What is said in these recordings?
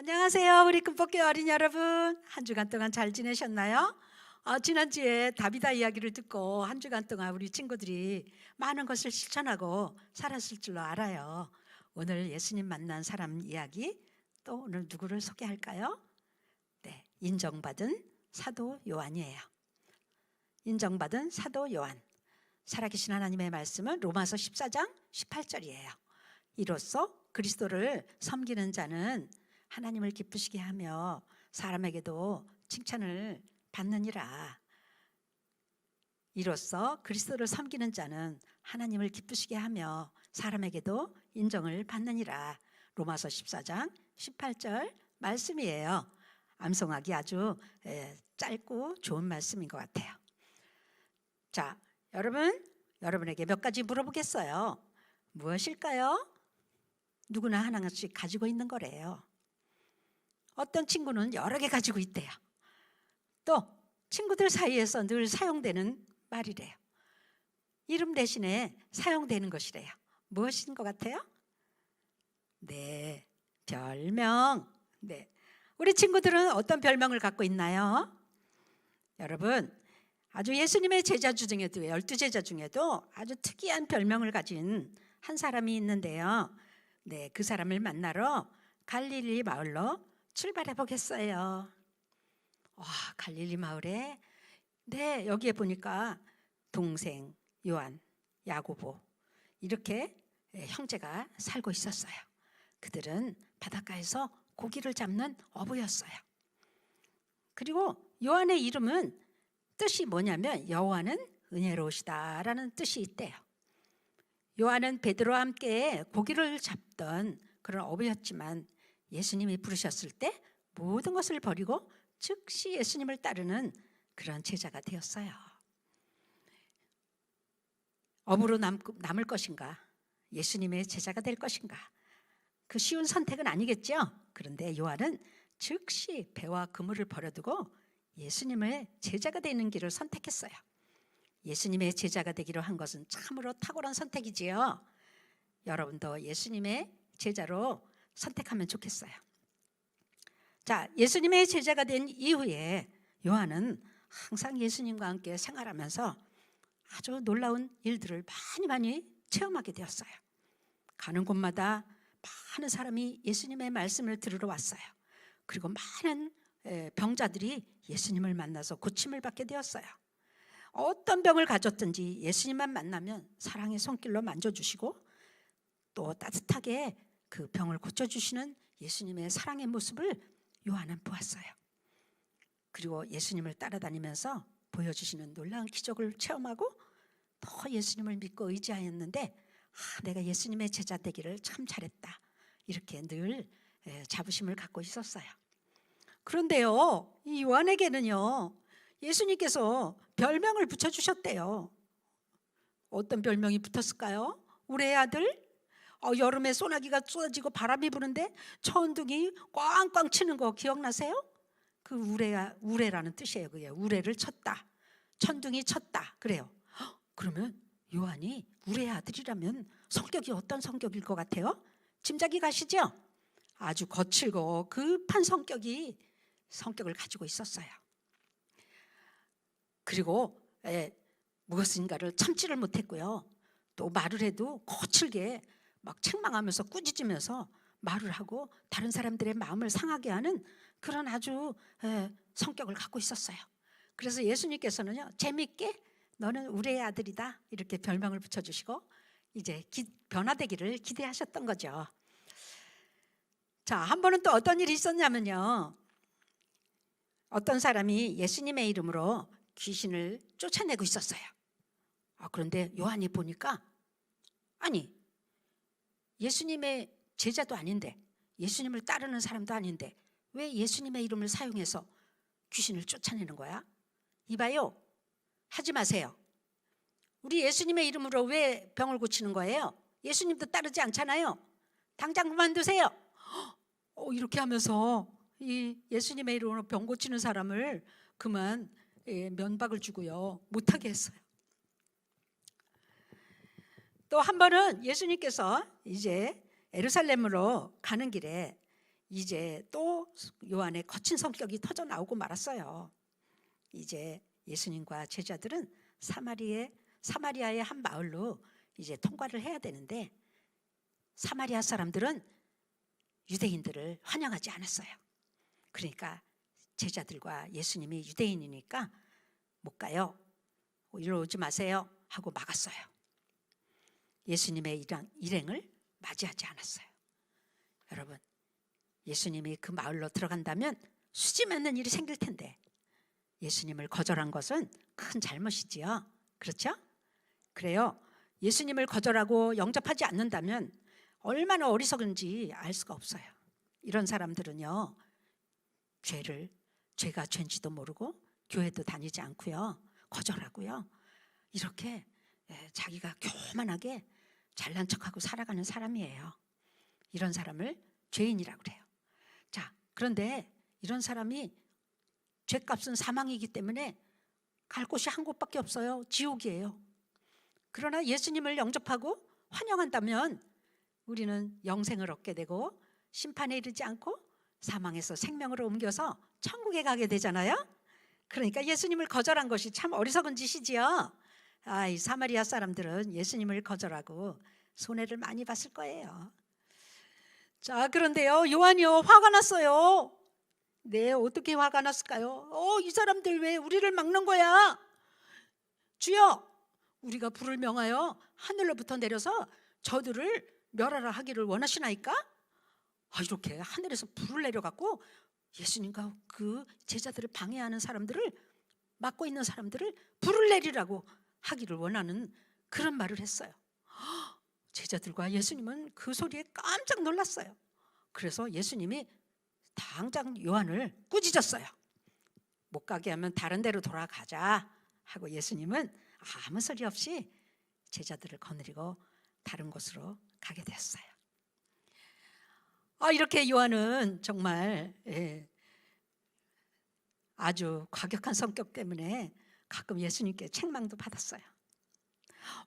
안녕하세요. 우리 금복교회 어린이 여러분. 한 주간 동안 잘 지내셨나요? 지난주에 다비다 이야기를 듣고 한 주간 동안 우리 친구들이 많은 것을 실천하고 살았을 줄로 알아요. 오늘 예수님 만난 사람 이야기, 또 오늘 누구를 소개할까요? 네, 인정받은 사도 요한이에요. 인정받은 사도 요한. 살아계신 하나님의 말씀은 로마서 14장 18절이에요. 이로써 그리스도를 섬기는 자는 하나님을 기쁘시게 하며 사람에게도 칭찬을 받느니라. 이로써 그리스도를 섬기는 자는 하나님을 기쁘시게 하며 사람에게도 인정을 받느니라. 로마서 14장 18절 말씀이에요. 암송하기 아주 짧고 좋은 말씀인 것 같아요. 자, 여러분에게 몇 가지 물어보겠어요. 무엇일까요? 누구나 하나씩 가지고 있는 거래요. 어떤 친구는 여러 개 가지고 있대요. 또 친구들 사이에서 늘 사용되는 말이래요. 이름 대신에 사용되는 것이래요. 무엇인 것 같아요? 네, 별명. 네, 우리 친구들은 어떤 별명을 갖고 있나요? 여러분, 아주 예수님의 제자 중에도 12제자 중에도 아주 특이한 별명을 가진 한 사람이 있는데요. 네, 그 사람을 만나러 갈릴리 마을로 출발해 보겠어요. 갈릴리 마을에 여기에 보니까 동생 요한, 야고보 이렇게 형제가 살고 있었어요. 그들은 바닷가에서 고기를 잡는 어부였어요. 그리고 요한의 이름은 뜻이 뭐냐면 여호와는 은혜로우시다라는 뜻이 있대요. 요한은 베드로와 함께 고기를 잡던 그런 어부였지만 예수님이 부르셨을 때 모든 것을 버리고 즉시 예수님을 따르는 그런 제자가 되었어요. 어부로 남을 것인가? 예수님의 제자가 될 것인가? 그 쉬운 선택은 아니겠죠? 그런데 요한은 즉시 배와 그물을 버려두고 예수님의 제자가 되는 길을 선택했어요. 예수님의 제자가 되기로 한 것은 참으로 탁월한 선택이지요. 여러분도 예수님의 제자로 선택하면 좋겠어요. 자, 예수님의 제자가 된 이후에 요한은 항상 예수님과 함께 생활하면서 아주 놀라운 일들을 많이 체험하게 되었어요. 가는 곳마다 많은 사람이 예수님의 말씀을 들으러 왔어요. 그리고 많은 병자들이 예수님을 만나서 고침을 받게 되었어요. 어떤 병을 가졌든지 예수님만 만나면 사랑의 손길로 만져주시고 또 따뜻하게 그 병을 고쳐주시는 예수님의 사랑의 모습을 요한은 보았어요. 그리고 예수님을 따라다니면서 보여주시는 놀라운 기적을 체험하고 더 예수님을 믿고 의지하였는데 내가 예수님의 제자 되기를 참 잘했다. 이렇게 늘 자부심을 갖고 있었어요. 그런데요, 이 요한에게는요, 예수님께서 별명을 붙여주셨대요. 어떤 별명이 붙었을까요? 우리의 아들? 여름에 소나기가 쏟아지고 바람이 부는데 천둥이 꽝꽝 치는 거 기억나세요? 그 우레라는 뜻이에요. 그게 우레를 쳤다. 천둥이 쳤다. 그래요. 그러면 요한이 우레의 아들이라면 성격이 어떤 성격일 것 같아요? 짐작이 가시죠? 아주 거칠고 급한 성격을 가지고 있었어요. 그리고 무엇인가를 참지를 못했고요. 또 말을 해도 거칠게 막 책망하면서 꾸짖으면서 말을 하고 다른 사람들의 마음을 상하게 하는 그런 아주 성격을 갖고 있었어요. 그래서 예수님께서는요, 재밌게 너는 우리의 아들이다 이렇게 별명을 붙여주시고 이제 변화되기를 기대하셨던 거죠. 자, 한 번은 또 어떤 일이 있었냐면요, 어떤 사람이 예수님의 이름으로 귀신을 쫓아내고 있었어요. 그런데 요한이 보니까 아니, 예수님의 제자도 아닌데 예수님을 따르는 사람도 아닌데 왜 예수님의 이름을 사용해서 귀신을 쫓아내는 거야? 이봐요, 하지 마세요. 우리 예수님의 이름으로 왜 병을 고치는 거예요? 예수님도 따르지 않잖아요. 당장 그만두세요. 이렇게 하면서 이 예수님의 이름으로 병 고치는 사람을 그만 면박을 주고요, 못하게 했어요. 또 한 번은 예수님께서 이제 예루살렘으로 가는 길에 이제 또 요한의 거친 성격이 터져 나오고 말았어요. 이제 예수님과 제자들은 사마리아의 한 마을로 이제 통과를 해야 되는데 사마리아 사람들은 유대인들을 환영하지 않았어요. 그러니까 제자들과 예수님이 유대인이니까 못 가요. 이리로 오지 마세요 하고 막았어요. 예수님의 일행을 맞이하지 않았어요. 여러분, 예수님이 그 마을로 들어간다면 수지 맞는 일이 생길 텐데 예수님을 거절한 것은 큰 잘못이지요. 그렇죠? 그래요. 예수님을 거절하고 영접하지 않는다면 얼마나 어리석은지 알 수가 없어요. 이런 사람들은요, 죄가 죄인지도 모르고 교회도 다니지 않고요, 거절하고요, 이렇게 자기가 교만하게 잘난 척하고 살아가는 사람이에요. 이런 사람을 죄인이라고 그래요. 자, 그런데 이런 사람이 죄값은 사망이기 때문에 갈 곳이 한 곳밖에 없어요. 지옥이에요. 그러나 예수님을 영접하고 환영한다면 우리는 영생을 얻게 되고 심판에 이르지 않고 사망에서 생명으로 옮겨서 천국에 가게 되잖아요. 그러니까 예수님을 거절한 것이 참 어리석은 짓이지요. 이 사마리아 사람들은 예수님을 거절하고 손해를 많이 봤을 거예요. 자, 그런데요, 요한이요, 화가 났어요. 네, 어떻게 화가 났을까요? 이 사람들 왜 우리를 막는 거야? 주여, 우리가 불을 명하여 하늘로부터 내려서 저들을 멸하라 하기를 원하시나이까? 이렇게 하늘에서 불을 내려갖고 예수님과 그 제자들을 방해하는 사람들을, 막고 있는 사람들을 불을 내리라고 하기를 원하는 그런 말을 했어요. 제자들과 예수님은 그 소리에 깜짝 놀랐어요. 그래서 예수님이 당장 요한을 꾸짖었어요. 못 가게 하면 다른 데로 돌아가자 하고 예수님은 아무 소리 없이 제자들을 거느리고 다른 곳으로 가게 되었어요. 이렇게 요한은 정말 아주 과격한 성격 때문에 가끔 예수님께 책망도 받았어요.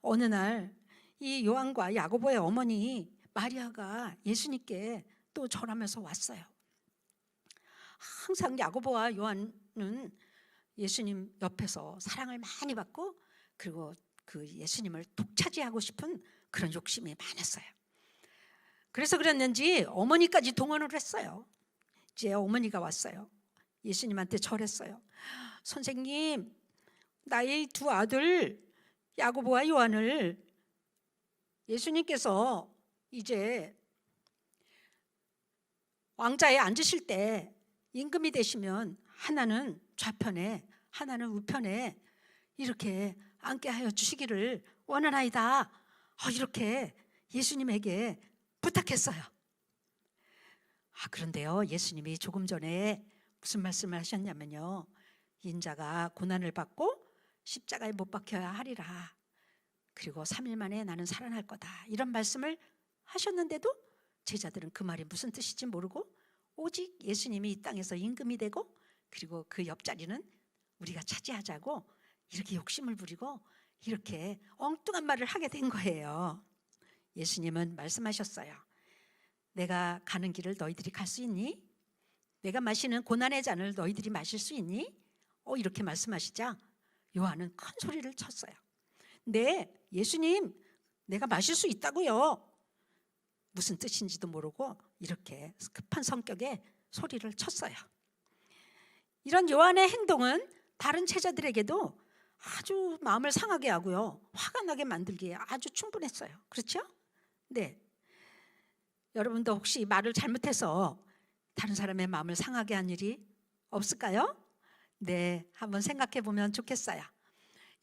어느 날 이 요한과 야고보의 어머니 마리아가 예수님께 또 절하면서 왔어요. 항상 야고보와 요한은 예수님 옆에서 사랑을 많이 받고 그리고 그 예수님을 독차지하고 싶은 그런 욕심이 많았어요. 그래서 그랬는지 어머니까지 동원을 했어요. 이제 어머니가 왔어요. 예수님한테 절했어요. 선생님, 나의 두 아들 야고보와 요한을 예수님께서 이제 왕자에 앉으실 때 임금이 되시면 하나는 좌편에 하나는 우편에 이렇게 앉게 하여 주시기를 원하나이다. 이렇게 예수님에게 부탁했어요. 그런데요, 예수님이 조금 전에 무슨 말씀을 하셨냐면요, 인자가 고난을 받고 십자가에 못 박혀야 하리라. 그리고 3일 만에 나는 살아날 거다. 이런 말씀을 하셨는데도 제자들은 그 말이 무슨 뜻인지 모르고 오직 예수님이 이 땅에서 임금이 되고 그리고 그 옆자리는 우리가 차지하자고 이렇게 욕심을 부리고 이렇게 엉뚱한 말을 하게 된 거예요. 예수님은 말씀하셨어요. 내가 가는 길을 너희들이 갈 수 있니? 내가 마시는 고난의 잔을 너희들이 마실 수 있니? 이렇게 말씀하시자 요한은 큰 소리를 쳤어요. 네, 예수님, 내가 마실 수 있다고요. 무슨 뜻인지도 모르고 이렇게 급한 성격의 소리를 쳤어요. 이런 요한의 행동은 다른 제자들에게도 아주 마음을 상하게 하고요, 화가 나게 만들기에 아주 충분했어요. 그렇죠? 네. 여러분도 혹시 말을 잘못해서 다른 사람의 마음을 상하게 한 일이 없을까요? 네, 한번 생각해 보면 좋겠어요.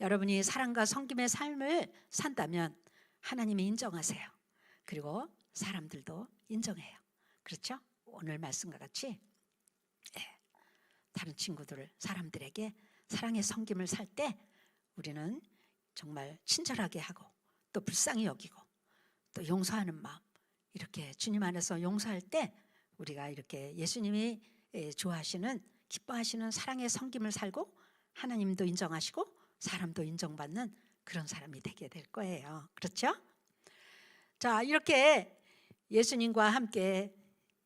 여러분이 사랑과 섬김의 삶을 산다면 하나님이 인정하세요. 그리고 사람들도 인정해요. 그렇죠? 오늘 말씀과 같이 다른 친구들, 사람들에게 사랑의 섬김을 살 때 우리는 정말 친절하게 하고 또 불쌍히 여기고 또 용서하는 마음, 이렇게 주님 안에서 용서할 때 우리가 이렇게 예수님이 좋아하시는, 기뻐하시는 사랑의 섬김을 살고 하나님도 인정하시고 사람도 인정받는 그런 사람이 되게 될 거예요. 그렇죠? 자, 이렇게 예수님과 함께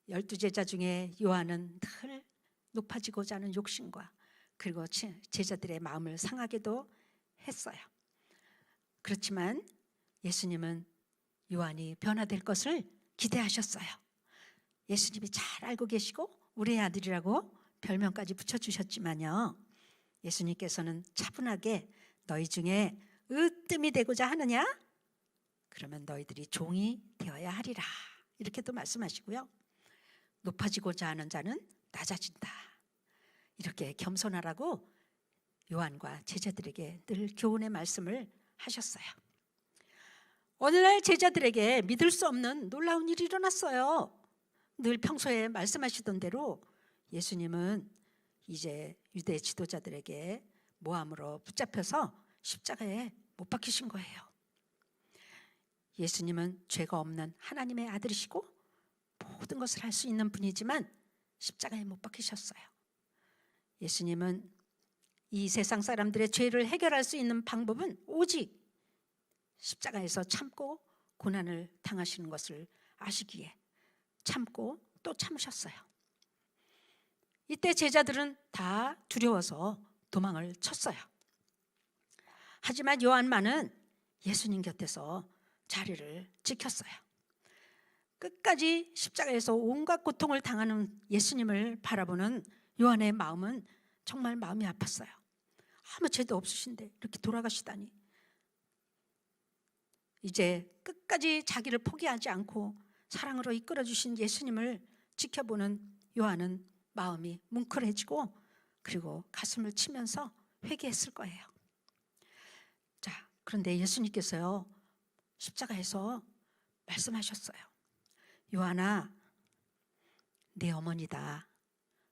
12 제자 중에 요한은 늘 높아지고자 하는 욕심과 그리고 제자들의 마음을 상하게도 했어요. 그렇지만 예수님은 요한이 변화될 것을 기대하셨어요. 예수님이 잘 알고 계시고 우리의 아들이라고 별명까지 붙여주셨지만요, 예수님께서는 차분하게 너희 중에 으뜸이 되고자 하느냐? 그러면 너희들이 종이 되어야 하리라, 이렇게도 말씀하시고요. 높아지고자 하는 자는 낮아진다, 이렇게 겸손하라고 요한과 제자들에게 늘 교훈의 말씀을 하셨어요. 어느 날 제자들에게 믿을 수 없는 놀라운 일이 일어났어요. 늘 평소에 말씀하시던 대로 예수님은 이제 유대 지도자들에게 모함으로 붙잡혀서 십자가에 못 박히신 거예요. 예수님은 죄가 없는 하나님의 아들이시고 모든 것을 할 수 있는 분이지만 십자가에 못 박히셨어요. 예수님은 이 세상 사람들의 죄를 해결할 수 있는 방법은 오직 십자가에서 참고 고난을 당하시는 것을 아시기에 참고 또 참으셨어요. 이때 제자들은 다 두려워서 도망을 쳤어요. 하지만 요한만은 예수님 곁에서 자리를 지켰어요. 끝까지 십자가에서 온갖 고통을 당하는 예수님을 바라보는 요한의 마음은 정말 마음이 아팠어요. 아무 죄도 없으신데 이렇게 돌아가시다니. 이제 끝까지 자기를 포기하지 않고 사랑으로 이끌어주신 예수님을 지켜보는 요한은 마음이 뭉클해지고 그리고 가슴을 치면서 회개했을 거예요. 자, 그런데 예수님께서요, 십자가에서 말씀하셨어요. 요한아, 내 어머니다.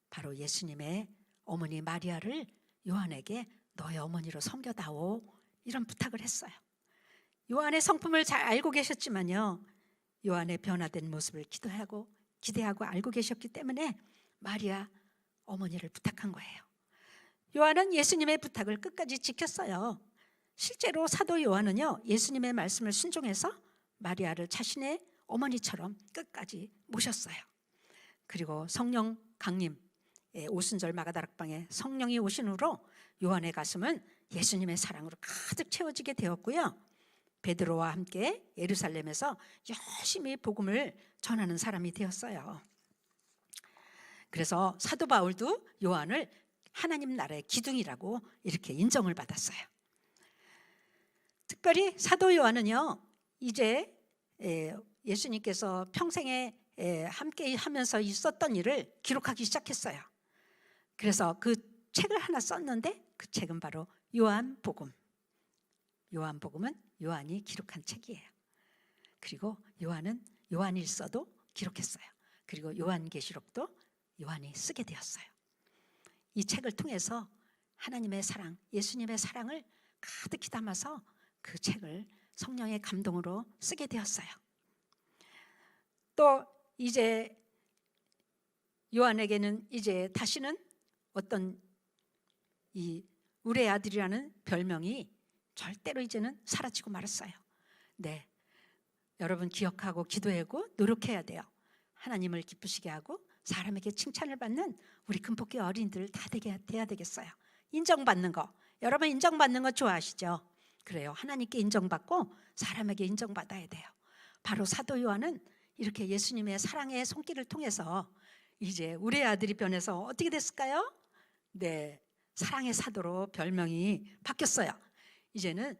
바로 예수님의 어머니 마리아를 요한에게 너의 어머니로 섬겨다오, 이런 부탁을 했어요. 요한의 성품을 잘 알고 계셨지만요, 요한의 변화된 모습을 기대하고 알고 계셨기 때문에 마리아 어머니를 부탁한 거예요. 요한은 예수님의 부탁을 끝까지 지켰어요. 실제로 사도 요한은요, 예수님의 말씀을 순종해서 마리아를 자신의 어머니처럼 끝까지 모셨어요. 그리고 성령 강림, 오순절 마가다락방에 성령이 오신 후로 요한의 가슴은 예수님의 사랑으로 가득 채워지게 되었고요, 베드로와 함께 예루살렘에서 열심히 복음을 전하는 사람이 되었어요. 그래서 사도 바울도 요한을 하나님 나라의 기둥이라고 이렇게 인정을 받았어요. 특별히 사도 요한은요, 이제 예수님께서 평생에 함께 하면서 있었던 일을 기록하기 시작했어요. 그래서 그 책을 하나 썼는데 그 책은 바로 요한복음. 요한복음은 요한이 기록한 책이에요. 그리고 요한은 요한일서도 기록했어요. 그리고 요한계시록도 요한이 쓰게 되었어요. 이 책을 통해서 하나님의 사랑, 예수님의 사랑을 가득히 담아서 그 책을 성령의 감동으로 쓰게 되었어요. 또 이제 요한에게는 이제 다시는 어떤 이 우리의 아들이라는 별명이 절대로 이제는 사라지고 말았어요. 네, 여러분 기억하고 기도하고 노력해야 돼요. 하나님을 기쁘시게 하고 사람에게 칭찬을 받는 우리 금폭교회 어린이들 다 돼야 되겠어요. 인정받는 거, 여러분 인정받는 거 좋아하시죠? 그래요. 하나님께 인정받고 사람에게 인정받아야 돼요. 바로 사도 요한은 이렇게 예수님의 사랑의 손길을 통해서 이제 우리의 아들이 변해서 어떻게 됐을까요? 네, 사랑의 사도로 별명이 바뀌었어요. 이제는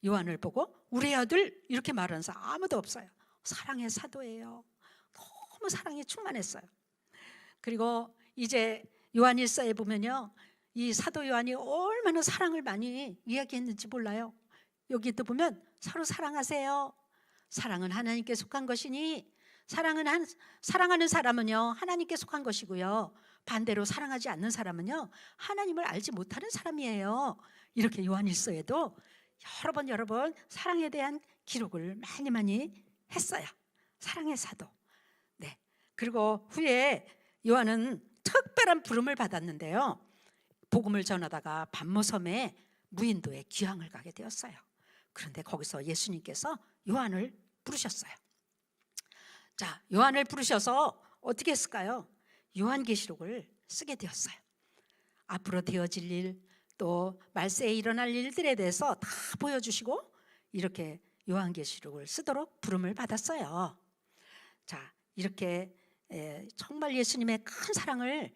요한을 보고 우리 아들 이렇게 말하는 사람 아무도 없어요. 사랑의 사도예요. 너무 사랑이 충만했어요. 그리고 이제 요한일서에 보면요, 이 사도 요한이 얼마나 사랑을 많이 이야기했는지 몰라요. 여기도 보면 서로 사랑하세요. 사랑은 하나님께 속한 것이니 사랑하는 사람은요 하나님께 속한 것이고요, 반대로 사랑하지 않는 사람은요 하나님을 알지 못하는 사람이에요. 이렇게 요한일서에도 여러 번 사랑에 대한 기록을 많이 했어요. 사랑의 사도. 네. 그리고 후에 요한은 특별한 부름을 받았는데요, 복음을 전하다가 반모섬에 무인도에 귀향을 가게 되었어요. 그런데 거기서 예수님께서 요한을 부르셨어요. 자, 요한을 부르셔서 어떻게 했을까요? 요한계시록을 쓰게 되었어요. 앞으로 되어질 일, 또 말세에 일어날 일들에 대해서 다 보여주시고 이렇게 요한계시록을 쓰도록 부름을 받았어요. 자, 이렇게 정말 예수님의 큰 사랑을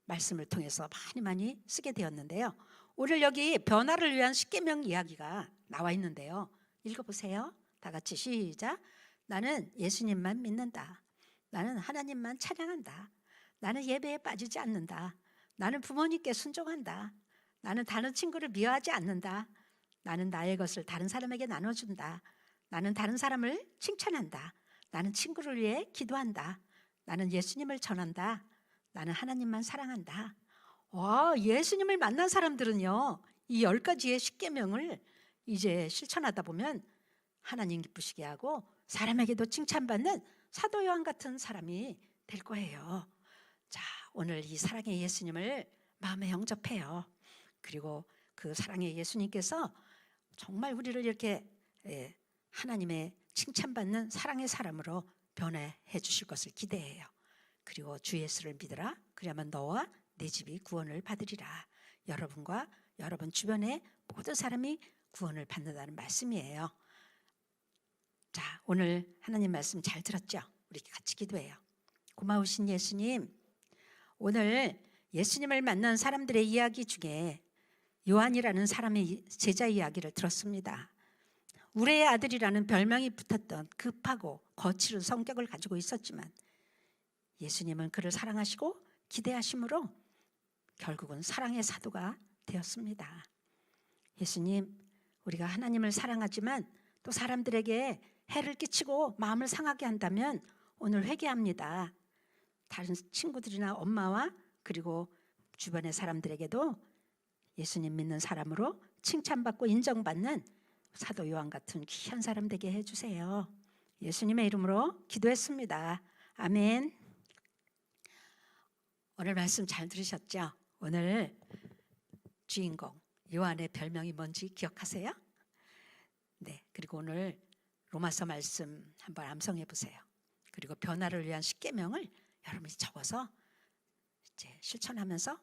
말씀을 통해서 많이 쓰게 되었는데요. 오늘 여기 변화를 위한 십계명 이야기가 나와 있는데요. 읽어보세요. 다 같이 시작. 나는 예수님만 믿는다. 나는 하나님만 찬양한다. 나는 예배에 빠지지 않는다. 나는 부모님께 순종한다. 나는 다른 친구를 미워하지 않는다. 나는 나의 것을 다른 사람에게 나눠준다. 나는 다른 사람을 칭찬한다. 나는 친구를 위해 기도한다. 나는 예수님을 전한다. 나는 하나님만 사랑한다. 와, 예수님을 만난 사람들은요, 이 10가지의 십계명을 이제 실천하다 보면 하나님 기쁘시게 하고 사람에게도 칭찬받는 사도 요한 같은 사람이 될 거예요. 자, 오늘 이 사랑의 예수님을 마음에 영접해요. 그리고 그 사랑의 예수님께서 정말 우리를 이렇게 하나님의 칭찬받는 사랑의 사람으로 변화해 주실 것을 기대해요. 그리고 주 예수를 믿으라. 그러면 너와 내 집이 구원을 받으리라. 여러분과 여러분 주변의 모든 사람이 구원을 받는다는 말씀이에요. 자, 오늘 하나님 말씀 잘 들었죠? 우리 같이 기도해요. 고마우신 예수님, 오늘 예수님을 만난 사람들의 이야기 중에 요한이라는 사람의 제자 이야기를 들었습니다. 우레의 아들이라는 별명이 붙었던 급하고 거칠은 성격을 가지고 있었지만 예수님은 그를 사랑하시고 기대하심으로 결국은 사랑의 사도가 되었습니다. 예수님, 우리가 하나님을 사랑하지만 또 사람들에게 해를 끼치고 마음을 상하게 한다면 오늘 회개합니다. 다른 친구들이나 엄마와 그리고 주변의 사람들에게도 예수님 믿는 사람으로 칭찬받고 인정받는 사도 요한 같은 귀한 사람 되게 해주세요. 예수님의 이름으로 기도했습니다. 아멘. 오늘 말씀 잘 들으셨죠? 오늘 주인공 요한의 별명이 뭔지 기억하세요? 네, 그리고 오늘 로마서 말씀 한번 암송해 보세요. 그리고 변화를 위한 십계명을 여러분이 적어서 이제 실천하면서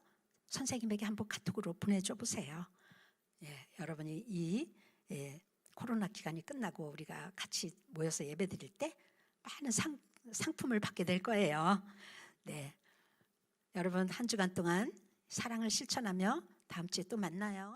선생님에게 한번 카톡으로 보내줘 보세요. 예, 여러분이 이 코로나 기간이 끝나고 우리가 같이 모여서 예배 드릴 때 많은 상품을 받게 될 거예요. 네, 여러분 한 주간 동안 사랑을 실천하며 다음 주에 또 만나요.